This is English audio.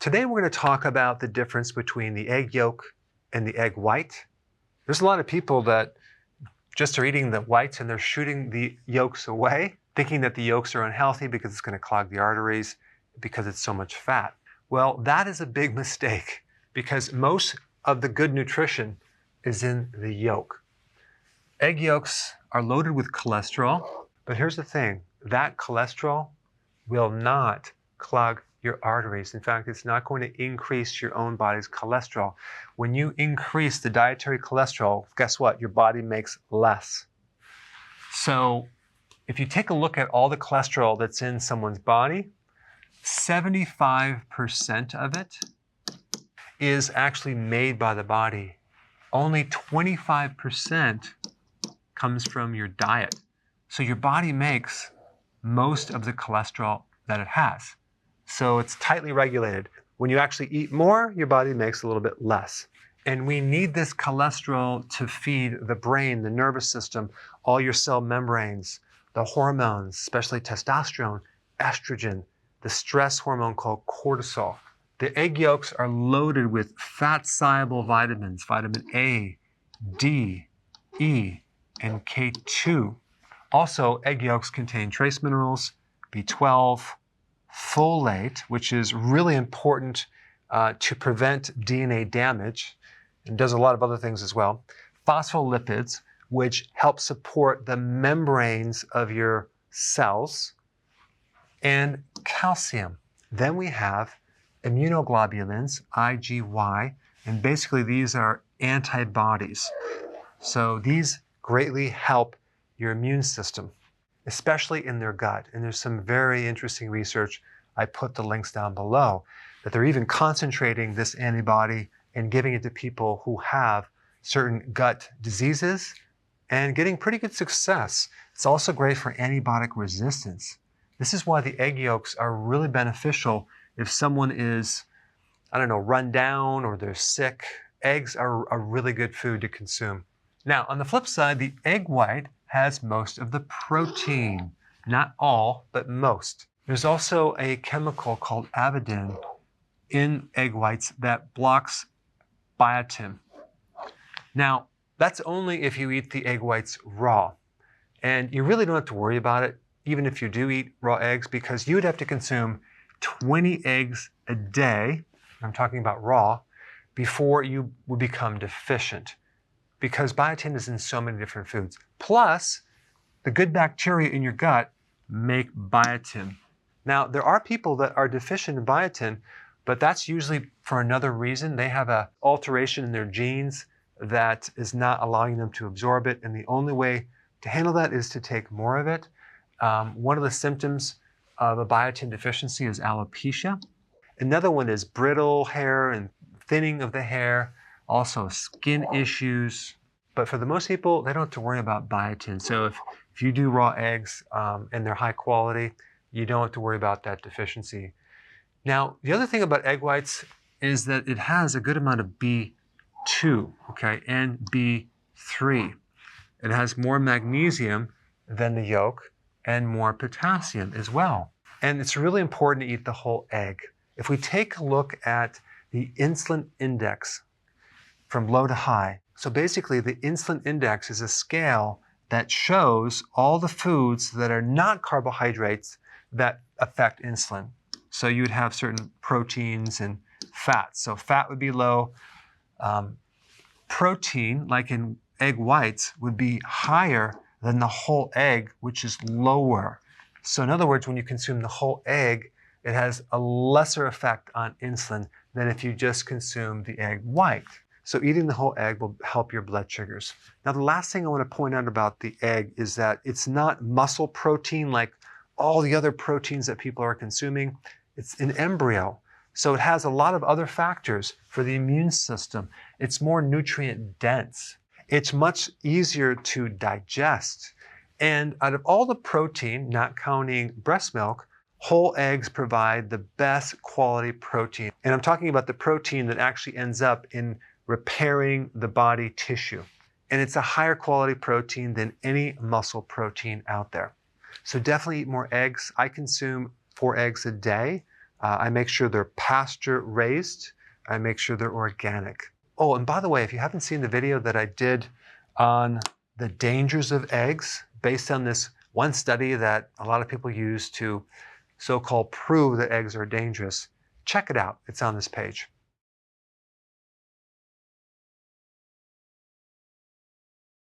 Today we're going to talk about the difference between the egg yolk and the egg white. There's a lot of people that just are eating the whites and they're shooting the yolks away, thinking that the yolks are unhealthy because it's going to clog the arteries because it's so much fat. Well, that is a big mistake because most of the good nutrition is in the yolk. Egg yolks are loaded with cholesterol, but here's the thing, that cholesterol will not clog your arteries. In fact, it's not going to increase your own body's cholesterol. When you increase the dietary cholesterol, guess what? Your body makes less. So if you take a look at all the cholesterol that's in someone's body, 75% of it is actually made by the body. Only 25% comes from your diet. So your body makes most of the cholesterol that it has. So it's tightly regulated. When you actually eat more, your body makes a little bit less. And we need this cholesterol to feed the brain, the nervous system, all your cell membranes, the hormones, especially testosterone, estrogen, the stress hormone called cortisol. The egg yolks are loaded with fat-soluble vitamins, vitamin A, D, E, and K2. Also, egg yolks contain trace minerals, B12, folate, which is really important to prevent DNA damage, and does a lot of other things as well. Phospholipids, which help support the membranes of your cells, and calcium. Then we have immunoglobulins, IgY, and basically these are antibodies. So these greatly help your immune system, especially in their gut. And there's some very interesting research, I put the links down below, that they're even concentrating this antibody and giving it to people who have certain gut diseases and getting pretty good success. It's also great for antibiotic resistance. This is why the egg yolks are really beneficial if someone is, run down or they're sick. Eggs are a really good food to consume. Now, on the flip side, the egg white has most of the protein. Not all, but most. There's also a chemical called avidin in egg whites that blocks biotin. Now, that's only if you eat the egg whites raw. And you really don't have to worry about it, even if you do eat raw eggs, because you would have to consume 20 eggs a day, I'm talking about raw, before you would become deficient. Because biotin is in so many different foods. Plus, the good bacteria in your gut make biotin. Now, there are people that are deficient in biotin, but that's usually for another reason. They have an alteration in their genes that is not allowing them to absorb it, and the only way to handle that is to take more of it. One of the symptoms of a biotin deficiency is alopecia. Another one is brittle hair and thinning of the hair. Also skin issues, but for the most people, they don't have to worry about biotin. So if you do raw eggs and they're high quality, you don't have to worry about that deficiency. Now, the other thing about egg whites is that it has a good amount of B2, okay, and B3. It has more magnesium than the yolk and more potassium as well. And it's really important to eat the whole egg. If we take a look at the insulin index, from low to high. So basically the insulin index is a scale that shows all the foods that are not carbohydrates that affect insulin. So you would have certain proteins and fats. So fat would be low. Protein, like in egg whites, would be higher than the whole egg, which is lower. So in other words, when you consume the whole egg, it has a lesser effect on insulin than if you just consume the egg white. So eating the whole egg will help your blood sugars. Now, the last thing I want to point out about the egg is that it's not muscle protein like all the other proteins that people are consuming. It's an embryo. So it has a lot of other factors for the immune system. It's more nutrient dense. It's much easier to digest. And out of all the protein, not counting breast milk, whole eggs provide the best quality protein. And I'm talking about the protein that actually ends up in repairing the body tissue. And it's a higher quality protein than any muscle protein out there. So definitely eat more eggs. I consume 4 eggs a day. I make sure they're pasture raised. I make sure they're organic. Oh, and by the way, if you haven't seen the video that I did on the dangers of eggs, based on this one study that a lot of people use to so-called prove that eggs are dangerous, check it out. It's on this page.